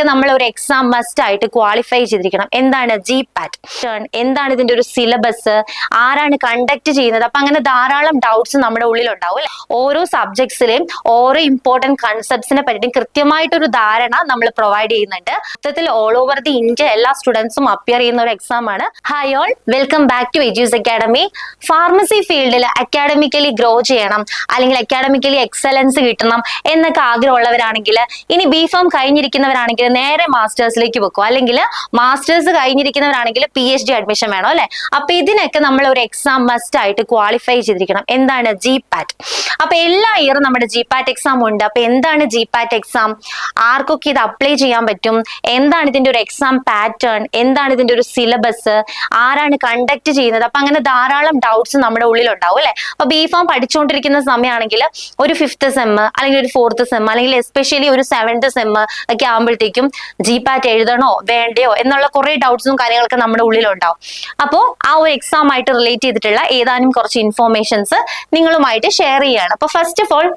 നമ്മൾ ഒരു exam must ആയിട്ട് ക്വാളിഫൈ ചെയ്തിരിക്കണം. എന്താണ് GPAT, എന്താണ് ഇതിന്റെ ഒരു സിലബസ്, ആരാണ് കണ്ടക്ട് ചെയ്യുന്നത്, അപ്പൊ അങ്ങനെ ധാരാളം ഡൗട്ട്സ് നമ്മുടെ ഉള്ളിൽ ഉണ്ടാവും അല്ലെ. ഓരോ സബ്ജക്ട്സിലെയും ഓരോ ഇമ്പോർട്ടന്റ് കൺസെപ്റ്റ്സിനെ പറ്റിയും കൃത്യമായിട്ടൊരു ധാരണ നമ്മൾ പ്രൊവൈഡ് ചെയ്യുന്നുണ്ട്. മൊത്തത്തിൽ ഓൾ ഓവർ ദി ഇന്ത്യ എല്ലാ സ്റ്റുഡൻസും അപ്പിയർ ചെയ്യുന്ന ഒരു എക്സാം ആണ്. Hi all, welcome back to Edus academy. Pharmacy ഫീൽഡിൽ അക്കാഡമിക്കലി ഗ്രോ ചെയ്യണം, അല്ലെങ്കിൽ അക്കാഡമിക്കലി എക്സലൻസ് കിട്ടണം എന്നൊക്കെ ആഗ്രഹമുള്ളവരാണെങ്കിൽ, ഇനി BPharm കഴിഞ്ഞിരിക്കുന്നവരാണെങ്കിൽ നേരെ മാസ്റ്റേഴ്സിലേക്ക് വെക്കും, അല്ലെങ്കിൽ മാസ്റ്റേഴ്സ് കഴിഞ്ഞിരിക്കുന്നവരാണെങ്കിൽ PhD അഡ്മിഷൻ വേണം അല്ലെ. അപ്പൊ ഇതിനൊക്കെ നമ്മൾ ഒരു എക്സാം മസ്റ്റ് ആയിട്ട് ക്വാളിഫൈ ചെയ്തിരിക്കണം. എന്താണ് GPAT. അപ്പൊ എല്ലാ ഇയറും നമ്മുടെ GPAT എക്സാം ഉണ്ട്. അപ്പൊ എന്താണ് GPAT എക്സാം, ആർക്കൊക്കെ ഇത് അപ്ലൈ ചെയ്യാൻ പറ്റും, എന്താണ് ഇതിന്റെ ഒരു എക്സാം പാറ്റേൺ, എന്താണ് ഇതിന്റെ ഒരു സിലബസ്, ആരാണ് കണ്ടക്ട് ചെയ്യുന്നത്, അപ്പൊ അങ്ങനെ ധാരാളം ഡൗട്ട്സ് നമ്മുടെ ഉള്ളിൽ ഉണ്ടാവും അല്ലെ. അപ്പൊ BPharm പഠിച്ചുകൊണ്ടിരിക്കുന്ന സമയമാണെങ്കിൽ ഒരു 5th സെം അല്ലെങ്കിൽ ഒരു 4th സെം അല്ലെങ്കിൽ എസ്പെഷ്യലി ഒരു 7th സെം ഒക്കെ ആകുമ്പോഴത്തേക്കും GPAT എഴുതണോ വേണ്ടയോ എന്നുള്ള കുറെ ഡൗട്ട്സും കാര്യങ്ങളൊക്കെ നമ്മുടെ ഉള്ളിലുണ്ടാവും. അപ്പോൾ ആ ഒരു എക്സാം ആയിട്ട് റിലേറ്റ് ചെയ്തിട്ടുള്ള ഏതാനും കുറച്ച് ഇൻഫോർമേഷൻസ് നിങ്ങളുമായിട്ട് ഷെയർ ചെയ്യാണ്. അപ്പൊ ഫസ്റ്റ് ഓഫ് ഓൾ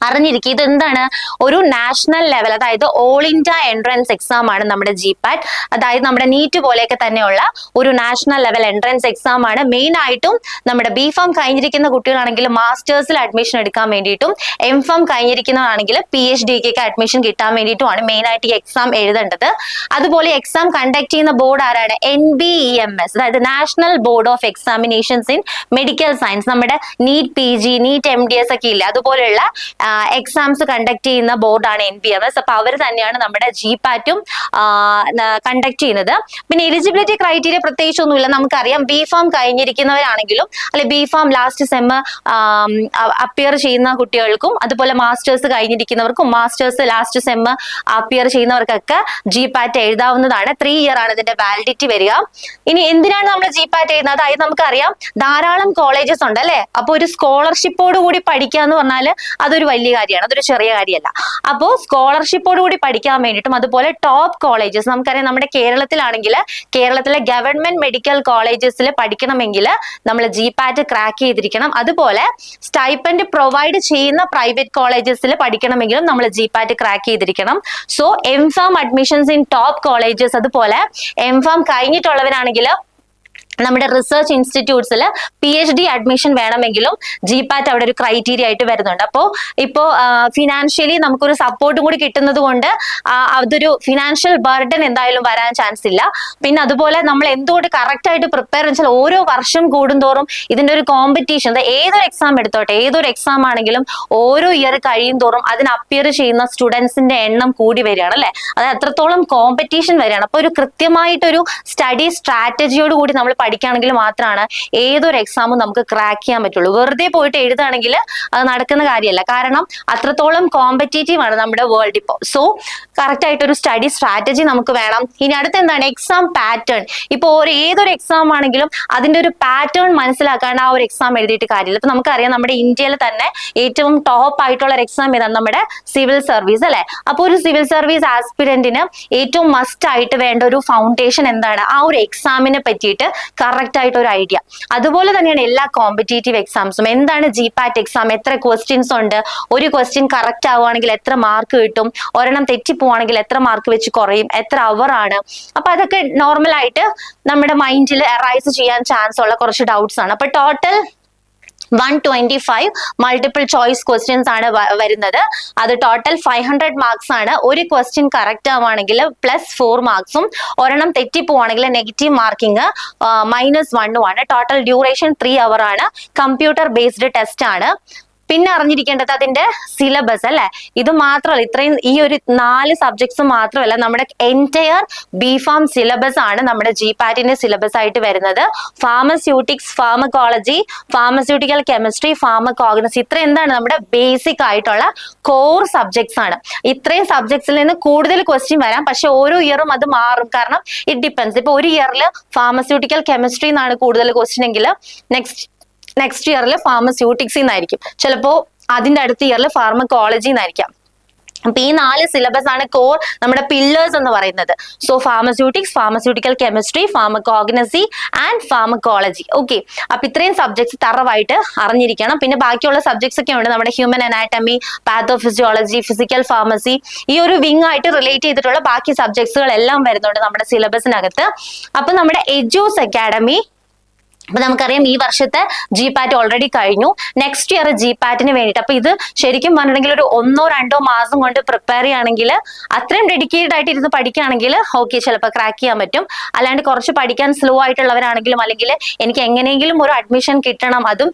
അറിഞ്ഞിരിക്കുക, ഇത് എന്താണ്, ഒരു നാഷണൽ ലെവൽ, അതായത് ഓൾ ഇന്ത്യ എൻട്രൻസ് എക്സാം ആണ് നമ്മുടെ GPAT. അതായത് നമ്മുടെ നീറ്റ് പോലെയൊക്കെ തന്നെയുള്ള ഒരു നാഷണൽ ലെവൽ എൻട്രൻസ് എക്സാം ആണ്. മെയിൻ ആയിട്ടും നമ്മുടെ BPharm കഴിഞ്ഞിരിക്കുന്ന കുട്ടികളാണെങ്കിൽ മാസ്റ്റേഴ്സിൽ അഡ്മിഷൻ എടുക്കാൻ വേണ്ടിയിട്ടും, MPharm കഴിഞ്ഞിരിക്കുന്നതാണെങ്കിൽ PhDക്ക് അഡ്മിഷൻ കിട്ടാൻ വേണ്ടിയിട്ടുമാണ് മെയിൻ ആയിട്ട് ഈ എക്സാം എഴുതേണ്ടത്. അതുപോലെ എക്സാം കണ്ടക്ട് ചെയ്യുന്ന ബോർഡ് ആരാണ്, NBEMS, അതായത് national board of examinations in medical science. നമ്മുടെ നീറ്റ് PG, നീറ്റ് MDS ഒക്കെ ഇല്ല, അതുപോലെയുള്ള എക്സാംസ് കണ്ടക്ട് ചെയ്യുന്ന ബോർഡാണ് NBEMS. അപ്പൊ അവർ തന്നെയാണ് നമ്മുടെ GPATും കണ്ടക്ട് ചെയ്യുന്നത്. പിന്നെ എലിജിബിലിറ്റി ക്രൈറ്റീരിയ പ്രത്യേകിച്ച് ഒന്നുമില്ല, നമുക്കറിയാം. BPharm കഴിഞ്ഞിരിക്കുന്നവരാണെങ്കിലും അല്ലെ BPharm ലാസ്റ്റ് സെം അപ്പിയർ ചെയ്യുന്ന കുട്ടികൾക്കും, അതുപോലെ മാസ്റ്റേഴ്സ് കഴിഞ്ഞിരിക്കുന്നവർക്കും മാസ്റ്റേഴ്സ് ലാസ്റ്റ് സെം അപ്പിയർ ചെയ്യുന്നവർക്കൊക്കെ GPAT എഴുതാവുന്നതാണ്. 3 ഇയർ ആണ് ഇതിന്റെ വാലിഡിറ്റി വരിക. ഇനി എന്തിനാണ് നമ്മൾ GPAT എഴുതുന്നത്, അതായത് നമുക്കറിയാം ധാരാളം കോളേജസ് ഉണ്ട് അല്ലെ. അപ്പൊ ഒരു സ്കോളർഷിപ്പോട് കൂടി പഠിക്കുക എന്ന് പറഞ്ഞാൽ അതൊരു വലിയ കാര്യമാണ്, അതൊരു ചെറിയ കാര്യമല്ല. അപ്പോൾ സ്കോളർഷിപ്പോട് കൂടി പഠിക്കാൻ വേണ്ടിയിട്ടും, അതുപോലെ ടോപ്പ് കോളേജസ്, നമുക്കറിയാം നമ്മുടെ കേരളത്തിലാണെങ്കിൽ കേരളത്തിലെ ഗവൺമെന്റ് മെഡിക്കൽ കോളേജസിൽ പഠിക്കണമെങ്കിൽ നമ്മൾ GPAT ക്രാക്ക് ചെയ്തിരിക്കണം. അതുപോലെ സ്റ്റൈപ്പൻഡ് പ്രൊവൈഡ് ചെയ്യുന്ന പ്രൈവറ്റ് കോളേജസിൽ പഠിക്കണമെങ്കിലും നമ്മൾ GPAT ക്രാക്ക് ചെയ്തിരിക്കണം. So MPharm admissions in top colleges, അതുപോലെ MPharm കഴിഞ്ഞിട്ടുള്ളവരാണെങ്കിൽ നമ്മുടെ റിസർച്ച് ഇൻസ്റ്റിറ്റ്യൂട്ട്സിൽ PhD അഡ്മിഷൻ വേണമെങ്കിലും GPAT അവിടെ ഒരു ക്രൈറ്റീരിയ ആയിട്ട് വരുന്നുണ്ട്. അപ്പോൾ ഇപ്പോൾ ഫിനാൻഷ്യലി നമുക്കൊരു സപ്പോർട്ടും കൂടി കിട്ടുന്നത് കൊണ്ട് അതൊരു ഫിനാൻഷ്യൽ ബർഡൻ എന്തായാലും വരാൻ ചാൻസ് ഇല്ല. പിന്നെ അതുപോലെ നമ്മൾ എന്തുകൊണ്ട് കറക്റ്റ് ആയിട്ട് പ്രിപ്പയർ വെച്ചാൽ ഓരോ വർഷം കൂടുന്തോറും ഇതിന്റെ ഒരു കോമ്പറ്റീഷൻ, ഏതൊരു എക്സാം എടുത്തോട്ടെ, ഏതൊരു എക്സാം ആണെങ്കിലും ഓരോ ഇയർ കഴിയും തോറും അതിന് അപ്പിയർ ചെയ്യുന്ന സ്റ്റുഡൻസിന്റെ എണ്ണം കൂടി വരികയാണ് അല്ലെ. അത് അത്രത്തോളം കോമ്പറ്റീഷൻ വരികയാണ്. അപ്പൊ ഒരു കൃത്യമായിട്ടൊരു സ്റ്റഡി സ്ട്രാറ്റജിയോട് കൂടി നമ്മൾ പഠിക്കുകയാണെങ്കിൽ മാത്രമാണ് ഏതൊരു എക്സാമും നമുക്ക് ക്രാക്ക് ചെയ്യാൻ പറ്റുള്ളൂ. വെറുതെ പോയിട്ട് എഴുതുകയാണെങ്കിൽ അത് നടക്കുന്ന കാര്യമല്ല, കാരണം അത്രത്തോളം കോമ്പറ്റേറ്റീവ് ആണ് നമ്മുടെ വേൾഡ് ഇപ്പോൾ. സോ കറക്റ്റ് ആയിട്ടൊരു സ്റ്റഡി സ്ട്രാറ്റജി നമുക്ക് വേണം. ഇനി അടുത്ത എന്താണ്, എക്സാം പാറ്റേൺ. ഇപ്പൊ ഏതൊരു എക്സാം ആണെങ്കിലും അതിന്റെ ഒരു പാറ്റേൺ മനസ്സിലാക്കാണ്ട് ആ ഒരു എക്സാം എഴുതിയിട്ട് കാര്യമില്ല. ഇപ്പൊ നമുക്കറിയാം നമ്മുടെ ഇന്ത്യയിൽ തന്നെ ഏറ്റവും ടോപ്പ് ആയിട്ടുള്ള ഒരു എക്സാം ഏതാണ്, നമ്മുടെ സിവിൽ സർവീസ് അല്ലെ. അപ്പൊ ഒരു സിവിൽ സർവീസ് ആസ്പിരന്റിന് ഏറ്റവും മസ്റ്റ് ആയിട്ട് വേണ്ട ഒരു ഫൗണ്ടേഷൻ എന്താണ്, ആ ഒരു എക്സാമിനെ പറ്റിയിട്ട് കറക്റ്റ് ആയിട്ട് ഒരു ഐഡിയ. അതുപോലെ തന്നെയാണ് എല്ലാ കോമ്പറ്റേറ്റീവ് എക്സാംസും. എന്താണ് GPAT എക്സാം, എത്ര ക്വസ്റ്റ്യൻസ് ഉണ്ട്, ഒരു ക്വസ്റ്റ്യൻ കറക്റ്റ് ആവുകയാണെങ്കിൽ എത്ര മാർക്ക് കിട്ടും, ഒരെണ്ണം തെറ്റിപ്പോവാണെങ്കിൽ എത്ര മാർക്ക് വെച്ച് കുറയും, എത്ര അവർ ആണ്. അപ്പൊ അതൊക്കെ നോർമൽ ആയിട്ട് നമ്മുടെ മൈൻഡിൽ അറൈസ് ചെയ്യാൻ ചാൻസ് ഉള്ള കുറച്ച് ഡൗട്ട്സ് ആണ്. അപ്പൊ ടോട്ടൽ 125 മൾട്ടിപ്പിൾ ചോയ്സ് ക്വസ്റ്റ്യൻസ് ആണ് വരുന്നത്. അത് ടോട്ടൽ 500 മാർക്സ് ആണ്. ഒരു ക്വസ്റ്റ്യൻ കറക്റ്റ് ആവുകയാണെങ്കിൽ +4 മാർക്സും, ഒരെണ്ണം തെറ്റിപ്പോവാണെങ്കിൽ നെഗറ്റീവ് മാർക്കിംഗ് -1 ആണ്. ടോട്ടൽ ഡ്യൂറേഷൻ 3 അവർ ആണ്. കമ്പ്യൂട്ടർ ബേസ്ഡ് ടെസ്റ്റ് ആണ്. പിന്നെ അറിഞ്ഞിരിക്കേണ്ടത് അതിന്റെ സിലബസ് അല്ലെ. ഇത് മാത്രമല്ല, ഇത്രയും ഈ ഒരു 4 സബ്ജക്ട്സ് മാത്രമല്ല, നമ്മുടെ എൻറ്റയർ BPharm സിലബസ് ആണ് നമ്മുടെ GPATന്റെ സിലബസ് ആയിട്ട് വരുന്നത്. ഫാർമസ്യൂട്ടിക്സ്, ഫാർമക്കോളജി, ഫാർമസ്യൂട്ടിക്കൽ കെമിസ്ട്രി, ഫാർമക്കോഗ്നസി, ഇത്ര എന്താണ് നമ്മുടെ ബേസിക് ആയിട്ടുള്ള കോർ സബ്ജക്ട്സ് ആണ്. ഇത്രയും സബ്ജക്ട്സിൽ നിന്ന് കൂടുതൽ ക്വസ്റ്റ്യൻ വരാം, പക്ഷെ ഓരോ ഇയറും അത് മാറും, കാരണം ഇറ്റ് ഡിപ്പെൻസ്. ഇപ്പൊ ഒരു ഇയറിൽ ഫാർമസ്യൂട്ടിക്കൽ കെമിസ്ട്രി എന്നാണ് കൂടുതൽ ക്വസ്റ്റ്യൻ എങ്കിൽ നെക്സ്റ്റ് ഇയറിൽ ഫാർമസ്യൂട്ടിക്സിൽ നിന്നായിരിക്കും, ചിലപ്പോ അതിന്റെ അടുത്ത ഇയറിൽ ഫാർമക്കോളജി എന്നായിരിക്കാം. അപ്പൊ ഈ 4 സിലബസ് ആണ് കോർ നമ്മുടെ പില്ലേഴ്സ് എന്ന് പറയുന്നത്. So pharmaceutics, pharmaceutical chemistry, ഫാർമക്കോഗ്നസി and pharmacology. Okay, അപ്പൊ ഇത്രയും സബ്ജക്ട്സ് തറവായിട്ട് അറിഞ്ഞിരിക്കണം. പിന്നെ ബാക്കിയുള്ള സബ്ജക്ട്സ് ഒക്കെ ഉണ്ട്, നമ്മുടെ human anatomy, pathophysiology, physical pharmacy, ഈ ഒരു വിങ് ആയിട്ട് റിലേറ്റ് ചെയ്തിട്ടുള്ള ബാക്കി സബ്ജക്ട്സുകൾ എല്ലാം വരുന്നുണ്ട് നമ്മുടെ സിലബസിനകത്ത്. അപ്പൊ നമ്മുടെ എജ്യൂസ് അക്കാഡമി, അപ്പൊ നമുക്കറിയാം ഈ വർഷത്തെ GPAT ഓൾറെഡി കഴിഞ്ഞു. നെക്സ്റ്റ് ഇയർ GPAT-ന് വേണ്ടിയിട്ട്, അപ്പൊ ഇത് ശരിക്കും പറഞ്ഞിട്ടുണ്ടെങ്കിൽ ഒരു 1-2 മാസം കൊണ്ട് പ്രിപ്പയർ ചെയ്യുകയാണെങ്കിൽ, അത്രയും ഡെഡിക്കേറ്റഡ് ആയിട്ട് ഇരുന്ന് പഠിക്കുകയാണെങ്കിൽ ഓക്കെ ചിലപ്പോൾ ക്രാക്ക് ചെയ്യാൻ പറ്റും. അല്ലാണ്ട് കുറച്ച് പഠിക്കാൻ സ്ലോ ആയിട്ടുള്ളവരാണെങ്കിലും, അല്ലെങ്കിൽ എനിക്ക് എങ്ങനെയെങ്കിലും ഒരു അഡ്മിഷൻ കിട്ടണം, അതും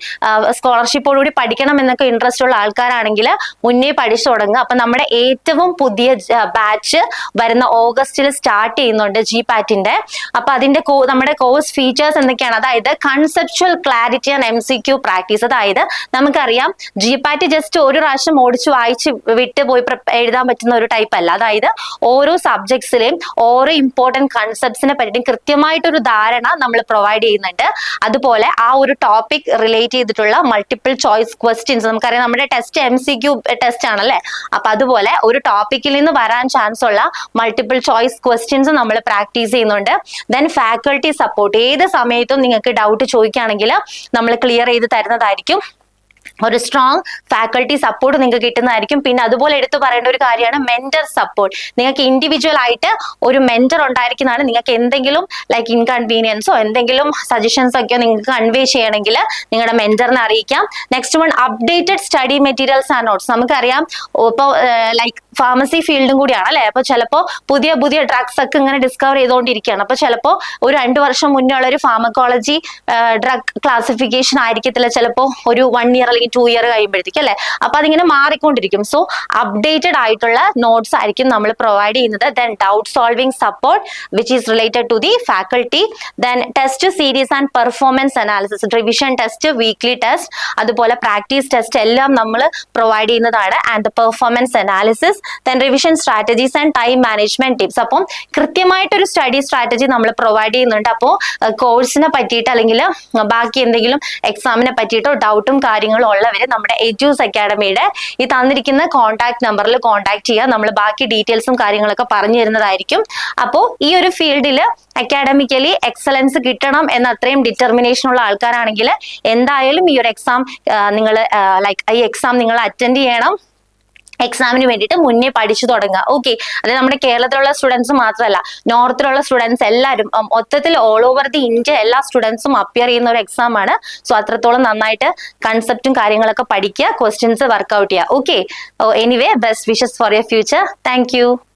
സ്കോളർഷിപ്പോടുകൂടി പഠിക്കണം എന്നൊക്കെ ഇൻട്രസ്റ്റ് ഉള്ള ആൾക്കാരാണെങ്കിൽ മുന്നേ പഠിച്ചു തുടങ്ങുക. അപ്പൊ നമ്മുടെ ഏറ്റവും പുതിയ ബാച്ച് വരുന്ന ഓഗസ്റ്റിൽ സ്റ്റാർട്ട് ചെയ്യുന്നുണ്ട് GPAT-ന്റെ. അപ്പൊ അതിന്റെ നമ്മുടെ കോഴ്സ് ഫീച്ചേഴ്സ് എന്തൊക്കെയാണ്? അതായത് conceptual clarity and MCQ practice. അതായത് നമുക്കറിയാം GPAT ജസ്റ്റ് ഒരു പ്രാവശ്യം ഓടിച്ചു വായിച്ച് വിട്ട് പോയി എഴുതാൻ പറ്റുന്ന ഒരു ടൈപ്പ് അല്ല. അതായത് ഓരോ സബ്ജക്ട്സിലെയും ഓരോ ഇമ്പോർട്ടന്റ് കൺസെപ്റ്റ്സിനെ പറ്റി കൃത്യമായിട്ടൊരു ധാരണ നമ്മൾ പ്രൊവൈഡ് ചെയ്യുന്നുണ്ട്. അതുപോലെ ആ ഒരു ടോപ്പിക് റിലേറ്റ് ചെയ്തിട്ടുള്ള മൾട്ടിപ്പിൾ ചോയ്സ് ക്വസ്റ്റ്യൻസ്, നമുക്കറിയാം നമ്മുടെ ടെസ്റ്റ് MCQ ടെസ്റ്റ് ആണല്ലേ, അപ്പൊ അതുപോലെ ഒരു ടോപ്പിക്കിൽ നിന്ന് വരാൻ ചാൻസ് ഉള്ള മൾട്ടിപ്പിൾ ചോയ്സ് ക്വസ്റ്റ്യൻസ് നമ്മൾ പ്രാക്ടീസ് ചെയ്യുന്നുണ്ട്. ദെൻ ഫാക്കൾട്ടി സപ്പോർട്ട്, ഏത് സമയത്തും നിങ്ങൾക്ക് ഡൗട്ട് ചോദിക്കുകയാണെങ്കിൽ നമ്മൾ ക്ലിയർ ചെയ്ത് തരുന്നതായിരിക്കും. ഒരു സ്ട്രോങ് ഫാക്കൾട്ടി സപ്പോർട്ട് നിങ്ങൾക്ക് കിട്ടുന്നതായിരിക്കും. പിന്നെ അതുപോലെ എടുത്തു പറയേണ്ട ഒരു കാര്യമാണ് മെന്റർ സപ്പോർട്ട്. നിങ്ങൾക്ക് ഇൻഡിവിജ്വൽ ആയിട്ട് ഒരു മെന്റർ ഉണ്ടായിരിക്കുന്നതാണ്. നിങ്ങൾക്ക് എന്തെങ്കിലും ലൈക്ക് ഇൻകൺവീനിയൻസോ എന്തെങ്കിലും സജഷൻസ് ഒക്കെ നിങ്ങൾക്ക് കൺവേ ചെയ്യണമെങ്കിൽ നിങ്ങളുടെ മെന്ററിനെ അറിയിക്കാം. Next one, updated study materials and notes. നമുക്കറിയാം ഇപ്പോൾ ലൈക്ക് ഫാർമസി ഫീൽഡും കൂടിയാണ് അല്ലെ, അപ്പൊ ചിലപ്പോൾ പുതിയ പുതിയ ഡ്രഗ്സ് ഒക്കെ ഇങ്ങനെ ഡിസ്കവർ ചെയ്തുകൊണ്ടിരിക്കുകയാണ്. അപ്പൊ ചിലപ്പോൾ ഒരു 2 വർഷം മുന്നേ ഉള്ള ഒരു ഫാർമക്കോളജി ഡ്രഗ് ക്ലാസിഫിക്കേഷൻ ആയിരിക്കത്തില്ല ചിലപ്പോൾ ഒരു 1 ഇയർ അല്ലെങ്കിൽ 2 ഇയർ കഴിയുമ്പോഴത്തേക്കും അല്ലെ. അപ്പൊ അതിങ്ങനെ മാറിക്കൊണ്ടിരിക്കും. സോ അപ്ഡേറ്റഡ് ആയിട്ടുള്ള നോട്ട്സ് ആയിരിക്കും നമ്മൾ പ്രൊവൈഡ് ചെയ്യുന്നത്. Then doubt solving support which is related to the faculty. Then test series and performance analysis, revision test, weekly test, അതുപോലെ പ്രാക്ടീസ് ടെസ്റ്റ് എല്ലാം നമ്മൾ പ്രൊവൈഡ് ചെയ്യുന്നതാണ്. And the performance analysis, then revision strategies and time management tips. അപ്പം കൃത്യമായിട്ടൊരു study strategy നമ്മൾ provide ചെയ്യുന്നുണ്ട്. അപ്പോൾ കോഴ്സിനെ പറ്റിയിട്ട് അല്ലെങ്കിൽ ബാക്കി എന്തെങ്കിലും എക്സാമിനെ പറ്റിയിട്ടോ ഡൗട്ടും കാര്യങ്ങളും ഉള്ളവര് നമ്മുടെ എജ്യൂസ് അക്കാഡമിയുടെ ഈ തന്നിരിക്കുന്ന കോൺടാക്ട് നമ്പറിൽ കോൺടാക്ട് ചെയ്യുക. നമ്മൾ ബാക്കി ഡീറ്റെയിൽസും കാര്യങ്ങളൊക്കെ പറഞ്ഞു തരുന്നതായിരിക്കും. അപ്പോൾ ഈ ഒരു ഫീൽഡിൽ അക്കാഡമിക്കലി എക്സലൻസ് കിട്ടണം എന്ന അത്രയും ഡിറ്റർമിനേഷൻ ഉള്ള ആൾക്കാരാണെങ്കിൽ എന്തായാലും ഈ ഒരു എക്സാം നിങ്ങൾ ഈ എക്സാം നിങ്ങൾ അറ്റൻഡ് ചെയ്യണം. എക്സാമിന് വേണ്ടിയിട്ട് മുന്നേ പഠിച്ചു തുടങ്ങുക. ഓക്കെ, അതായത് നമ്മുടെ കേരളത്തിലുള്ള സ്റ്റുഡൻസ് മാത്രമല്ല, നോർത്തിലുള്ള സ്റ്റുഡൻസ് എല്ലാവരും, മൊത്തത്തിൽ ഓൾ ഓവർ ദി ഇന്ത്യ എല്ലാ സ്റ്റുഡൻസും അപ്പിയർ ചെയ്യുന്ന ഒരു എക്സാം ആണ്. സോ അത്രത്തോളം നന്നായിട്ട് കൺസെപ്റ്റും കാര്യങ്ങളൊക്കെ പഠിക്കുക, ക്വസ്റ്റ്യൻസ് വർക്ക്ഔട്ട് ചെയ്യുക. Okay, anyway best wishes for your future. Thank you.